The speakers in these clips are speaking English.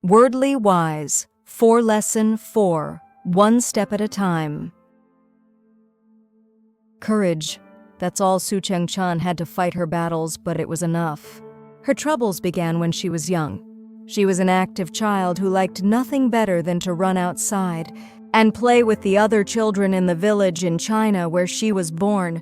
Wordly Wise, 4 Lesson 4, One Step at a Time. Courage. That's all Su Cheng-chan had to fight her battles, but it was enough. Her troubles began when she was young. She was an active child who liked nothing better than to run outside and play with the other children in the village in China where she was born.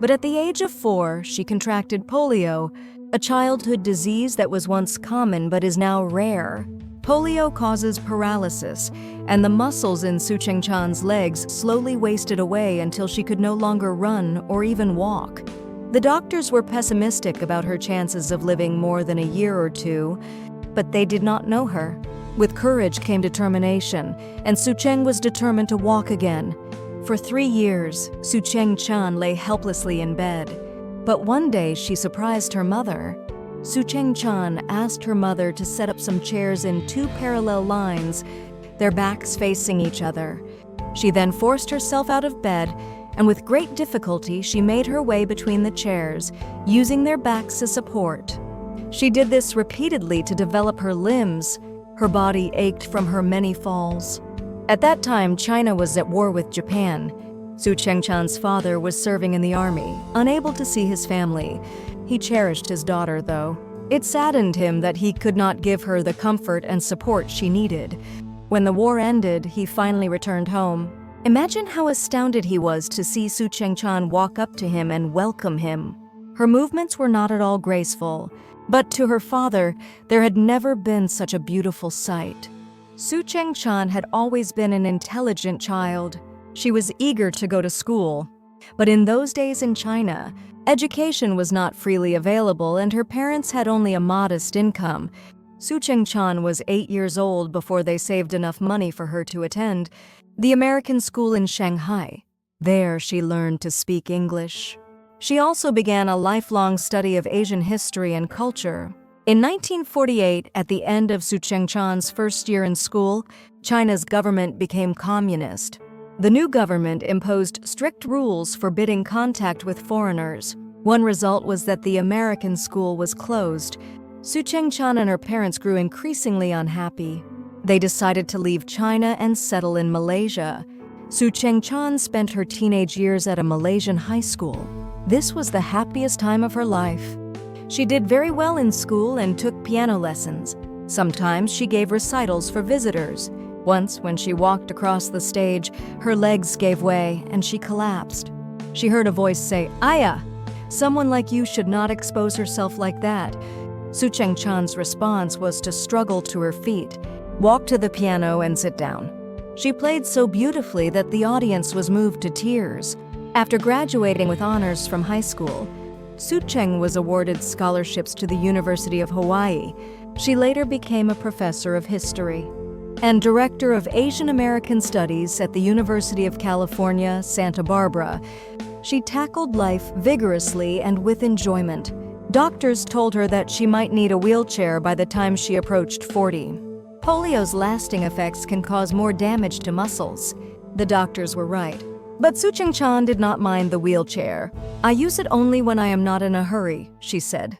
But at the age of 4, she contracted polio, a childhood disease that was once common but is now rare. Polio causes paralysis, and the muscles in Su Cheng-chan's legs slowly wasted away until she could no longer run or even walk. The doctors were pessimistic about her chances of living more than a year or two, but they did not know her. With courage came determination, and Su Cheng was determined to walk again. For 3 years, Su Cheng-chan lay helplessly in bed. But one day she surprised her mother. Su Cheng-chan asked her mother to set up some chairs in 2 parallel lines, their backs facing each other. She then forced herself out of bed, and with great difficulty she made her way between the chairs, using their backs as support. She did this repeatedly to develop her limbs. Her body ached from her many falls. At that time, China was at war with Japan. Su Cheng-chan's father was serving in the army, unable to see his family. He cherished his daughter, though. It saddened him that he could not give her the comfort and support she needed. When the war ended, he finally returned home. Imagine how astounded he was to see Su Cheng-chan walk up to him and welcome him. Her movements were not at all graceful, but to her father, there had never been such a beautiful sight. Su Cheng-chan had always been an intelligent child. She was eager to go to school. But in those days in China, education was not freely available and her parents had only a modest income. Su Cheng-chan was 8 years old before they saved enough money for her to attend the American school in Shanghai. There she learned to speak English. She also began a lifelong study of Asian history and culture. In 1948, at the end of Su Cheng-chan's first year in school, China's government became communist. The new government imposed strict rules forbidding contact with foreigners. One result was that the American school was closed. Su Cheng-chan and her parents grew increasingly unhappy. They decided to leave China and settle in Malaysia. Su Cheng-chan spent her teenage years at a Malaysian high school. This was the happiest time of her life. She did very well in school and took piano lessons. Sometimes she gave recitals for visitors. Once, when she walked across the stage, her legs gave way and she collapsed. She heard a voice say, "Aya, someone like you should not expose herself like that." Su Cheng-chan's response was to struggle to her feet, walk to the piano and sit down. She played so beautifully that the audience was moved to tears. After graduating with honors from high school, Su Cheng was awarded scholarships to the University of Hawaii. She later became a professor of history and director of Asian American Studies at the University of California, Santa Barbara. She tackled life vigorously and with enjoyment. Doctors told her that she might need a wheelchair by the time she approached 40. Polio's lasting effects can cause more damage to muscles. The doctors were right. But Su Cheng-chan did not mind the wheelchair. "I use it only when I am not in a hurry," she said.